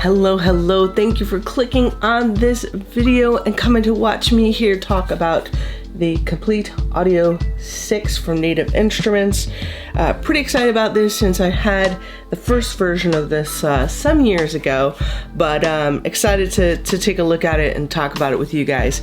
Hello. Thank you for clicking on this video and coming to watch me here talk about the Komplete Audio 6 from Native Instruments. Pretty excited about this since I had the first version of this some years ago, but excited to take a look at it and talk about it with you guys.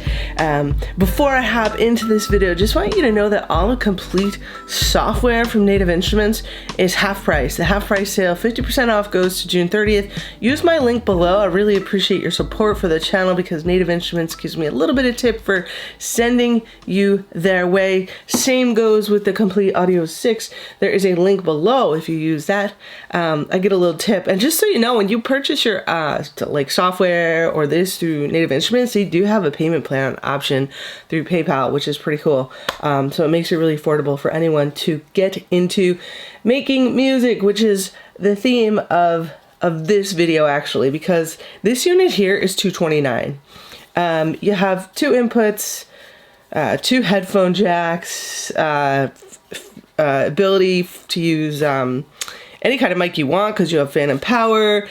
Before I hop into this video, just want you to know that all the Komplete software from Native Instruments is half price. The half price sale, 50% off, goes to June 30th. Use my link below. I really appreciate your support for the channel because Native Instruments gives me a little bit of tip for sending you their way. Same goes with the Komplete Audio 6. There is a link below. If you use that, I get a little tip. And just so you know, when you purchase your like software or this through Native Instruments, they do have a payment plan option through PayPal, which is pretty cool. So it makes it really affordable for anyone to get into making music, which is the theme of this video actually, because this unit here is $229. You have two inputs, two headphone jacks, ability to use any kind of mic you want because you have phantom power,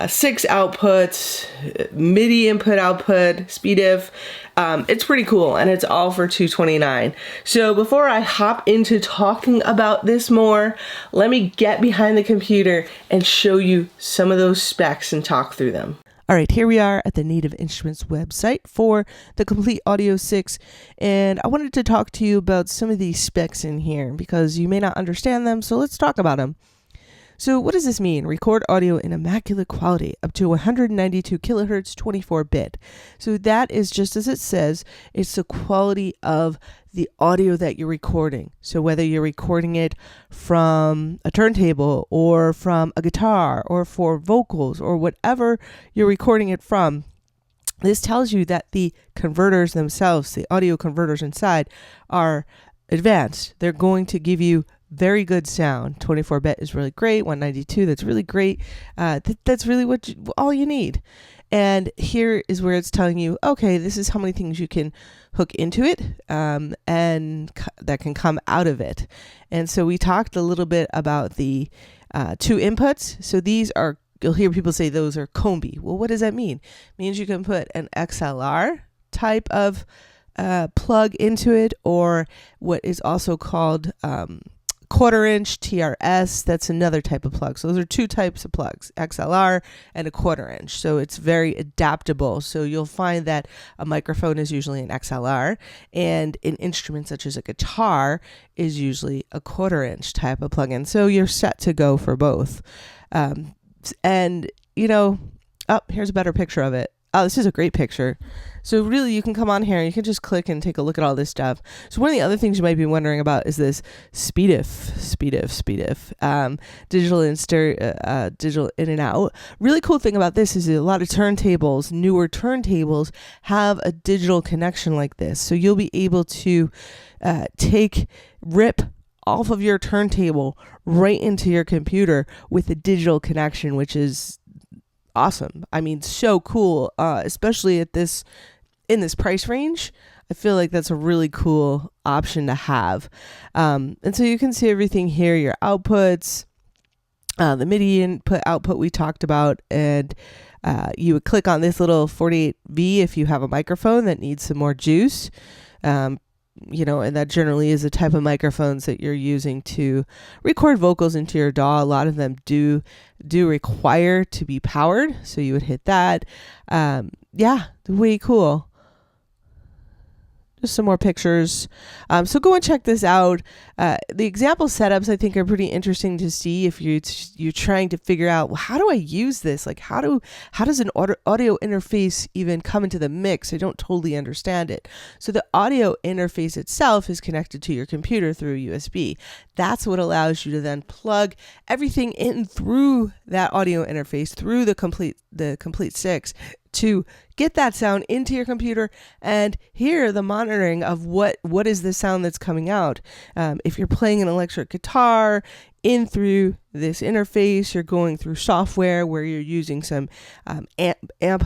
6 outputs, MIDI input output, speed diff. It's pretty cool, and it's all for $229. So before I hop into talking about this more, let me get behind the computer and show you some of those specs and talk through them. All right, here we are at the Native Instruments website for the Komplete Audio 6, and I wanted to talk to you about some of these specs in here because you may not understand them, so let's talk about them. So what does this mean? Record audio in immaculate quality up to 192 kilohertz, 24-bit. So that is just as it says, it's the quality of the audio that you're recording. So whether you're recording it from a turntable or from a guitar or for vocals or whatever you're recording it from, this tells you that the converters themselves, the audio converters inside, are advanced. They're going to give you very good sound. 24-bit is really great. 192, that's really great. That's really all you need. And here is where it's telling you, okay, this is how many things you can hook into it and that can come out of it. And so we talked a little bit about the 2 inputs. So these are, you'll hear people say those are Kombi. Well, what does that mean? It means you can put an XLR type of plug into it, or what is also called 1/4-inch TRS. That's another type of plug. So those are 2 types of plugs, XLR and a 1/4-inch. So it's very adaptable. So you'll find that a microphone is usually an XLR, and an instrument such as a guitar is usually a 1/4-inch type of plug-in. So you're set to go for both. And you know, here's a better picture of it. Oh, this is a great picture. So really, you can come on here and you can just click and take a look at all this stuff. So one of the other things you might be wondering about is this speed diff, digital in and out. Really cool thing about this is a lot of turntables, newer turntables, have a digital connection like this. So you'll be able to rip off of your turntable right into your computer with a digital connection, which is awesome. I mean, so cool, especially in this price range. I feel like that's a really cool option to have. And so you can see everything here, your outputs, the MIDI input output we talked about, and you would click on this little 48V if you have a microphone that needs some more juice. You know, and that generally is the type of microphones that you're using to record vocals into your DAW. A lot of them do require to be powered, so you would hit that. Yeah, way cool. Just some more pictures. So go and check this out. The example setups I think are pretty interesting to see if you're trying to figure out, well, how do I use this? Like how does an audio interface even come into the mix? I don't totally understand it. So the audio interface itself is connected to your computer through USB. That's what allows you to then plug everything in through that audio interface through the Komplete 6 to get that sound into your computer and hear the monitoring of what is the sound that's coming out. If you're playing an electric guitar in through this interface, you're going through software where you're using some amp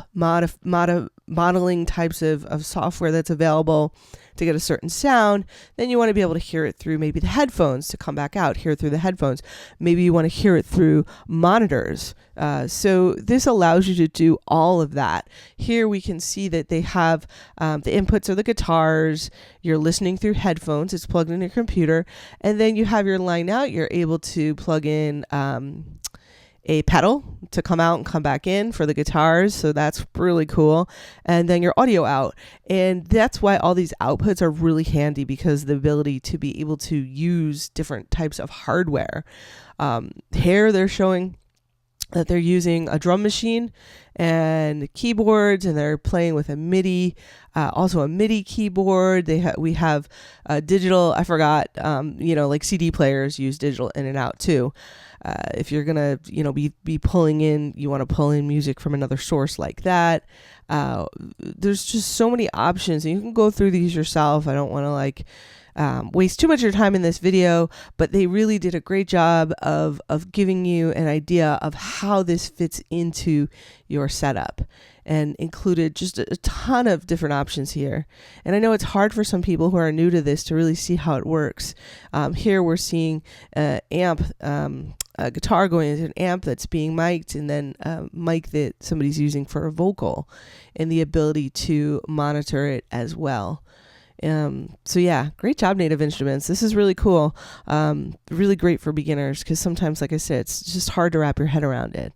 modeling types of software that's available to get a certain sound. Then you want to be able to hear it through maybe the headphones to come back out, hear it through the headphones. Maybe you want to hear it through monitors. So this allows you to do all of that. Here we can see that they have the inputs are the guitars. You're listening through headphones. It's plugged in your computer. And then you have your line out. You're able to plug in a pedal to come out and come back in for the guitars. So that's really cool. And then your audio out. And that's why all these outputs are really handy, because the ability to be able to use different types of hardware. Here they're showing that they're using a drum machine and keyboards, and they're playing with a MIDI, also a MIDI keyboard. We have digital. I forgot. Like CD players use digital in and out too. If you're gonna, be pulling in, you want to pull in music from another source like that. There's just so many options, and you can go through these yourself. I don't want to waste too much of your time in this video, but they really did a great job of giving you an idea of how this fits into your setup, and included just a ton of different options here. And I know it's hard for some people who are new to this to really see how it works. Here we're seeing a guitar going into an amp that's being mic'd, and then a mic that somebody's using for a vocal, and the ability to monitor it as well. So yeah, great job, Native Instruments. This is really cool. Really great for beginners, because sometimes, like I said, it's just hard to wrap your head around it.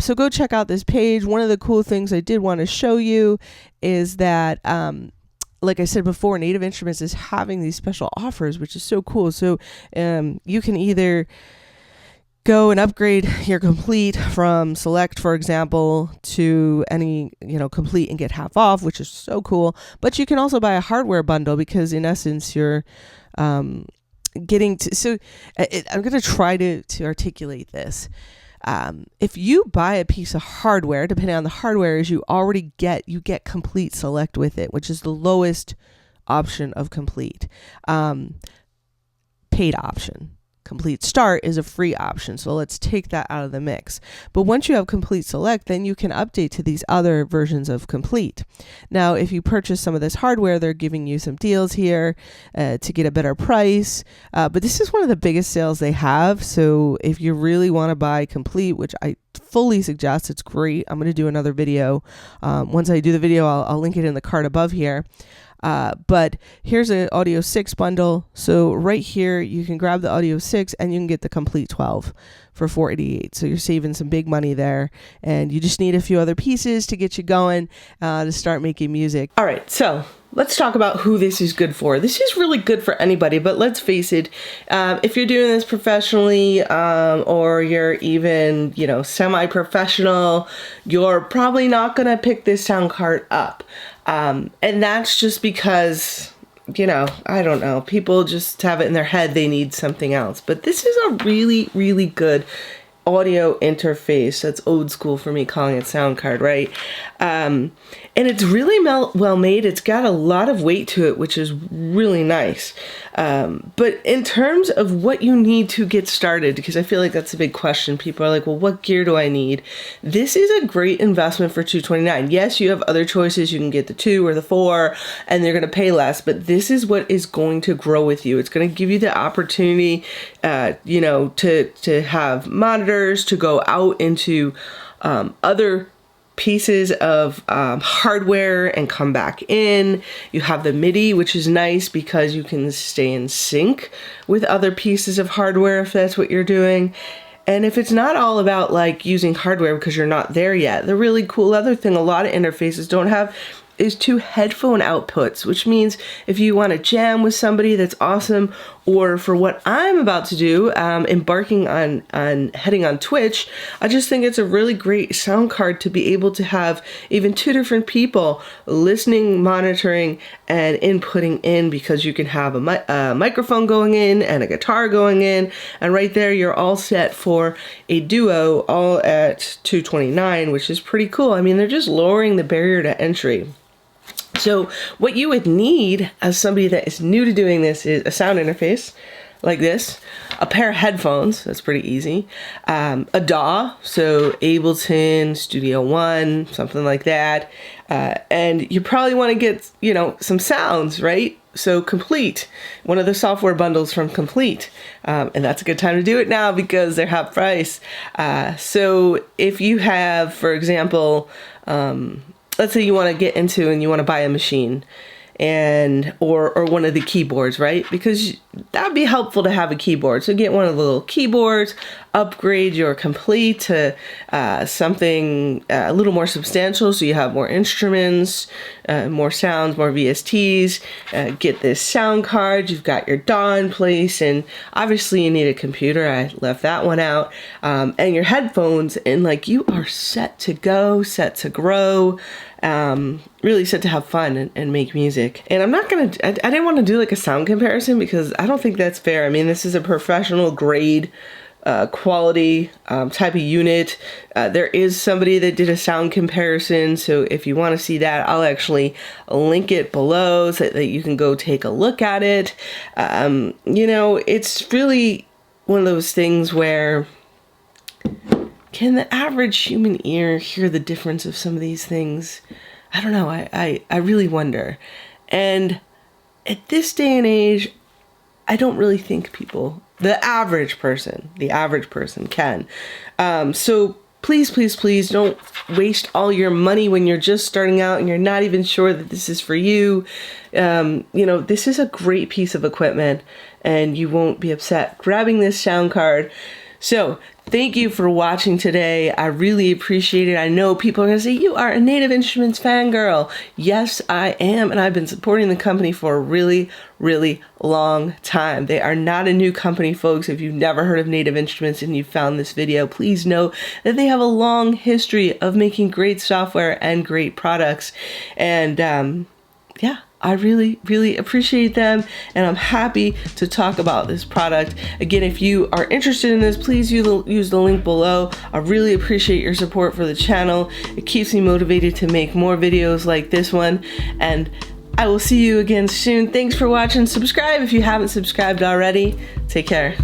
So go check out this page. One of the cool things I did want to show you is that, like I said before, Native Instruments is having these special offers, which is so cool. So you can either go and upgrade your Komplete from Select, for example, to any, Komplete and get half off, which is so cool. But you can also buy a hardware bundle, because in essence, you're getting to, so I'm going to try to articulate this. If you buy a piece of hardware, depending on the hardware, you get Komplete Select with it, which is the lowest option of Komplete, paid option. Komplete Start is a free option, so let's take that out of the mix. But once you have Komplete Select, then you can update to these other versions of Komplete. Now, if you purchase some of this hardware, they're giving you some deals here to get a better price. But this is one of the biggest sales they have. So if you really want to buy Komplete, which I fully suggest, it's great. I'm going to do another video. Once I do the video, I'll link it in the card above here. But here's an Audio 6 bundle. So right here, you can grab the Audio 6 and you can get the Komplete 12 for $488. So you're saving some big money there, and you just need a few other pieces to get you going to start making music. All right, so let's talk about who this is good for. This is really good for anybody, but let's face it, if you're doing this professionally, or you're even, semi-professional, you're probably not going to pick this sound card up. And that's just because, I don't know, people just have it in their head they need something else. But this is a really, really good audio interface. That's old school for me, calling it sound card, right? And it's really well made. It's got a lot of weight to it, which is really nice. But in terms of what you need to get started, because I feel like that's a big question. People are like, well, what gear do I need? This is a great investment for $229. Yes, you have other choices. You can get the 2 or the 4, and they're going to pay less. But this is what is going to grow with you. It's going to give you the opportunity, to have monitors, to go out into other pieces of hardware and come back in. You have the MIDI, which is nice because you can stay in sync with other pieces of hardware if that's what you're doing. And if it's not all about using hardware because you're not there yet, the really cool other thing a lot of interfaces don't have is 2 headphone outputs, which means if you want to jam with somebody, that's awesome. or for what I'm about to do, embarking on heading on Twitch, I just think it's a really great sound card to be able to have even 2 different people listening, monitoring, and inputting in, because you can have a microphone going in and a guitar going in, and right there you're all set for a duo, all at $229, which is pretty cool. I mean, they're just lowering the barrier to entry. So what you would need as somebody that is new to doing this is a sound interface like this, a pair of headphones, that's pretty easy, a DAW, so Ableton, Studio One, something like that, and you probably want to get, you know, some sounds, right? So Komplete, one of the software bundles from Komplete, and that's a good time to do it now because they're half price. So if you have, for example, let's say you want to get into and you want to buy a machine and or one of the keyboards, right? Because that would be helpful to have a keyboard. So get one of the little keyboards, upgrade your Komplete to something a little more substantial, so you have more instruments, more sounds, more VSTs. Get this sound card. You've got your DAW in place, and obviously you need a computer. I left that one out, and your headphones, and like you are set to go, set to grow. Really set to have fun and make music. And I'm not gonna, I didn't want to do like a sound comparison because I don't think that's fair. I mean, this is a professional grade, quality type of unit. There is somebody that did a sound comparison, so if you want to see that, I'll actually link it below so that you can go take a look at it. You know, it's really one of those things where, can the average human ear hear the difference of some of these things? I don't know. I really wonder. And at this day and age, I don't really think people, the average person can. So please, please, please don't waste all your money when you're just starting out and you're not even sure that this is for you. You know, this is a great piece of equipment and you won't be upset grabbing this sound card. So thank you for watching today. I really appreciate it. I know people are going to say, you are a Native Instruments fangirl. Yes, I am. And I've been supporting the company for a really, really long time. They are not a new company, folks. If you've never heard of Native Instruments and you found this video, please know that they have a long history of making great software and great products. And yeah, I really, really appreciate them, and I'm happy to talk about this product. Again, if you are interested in this, please use the link below. I really appreciate your support for the channel. It keeps me motivated to make more videos like this one, and I will see you again soon. Thanks for watching. Subscribe if you haven't subscribed already. Take care.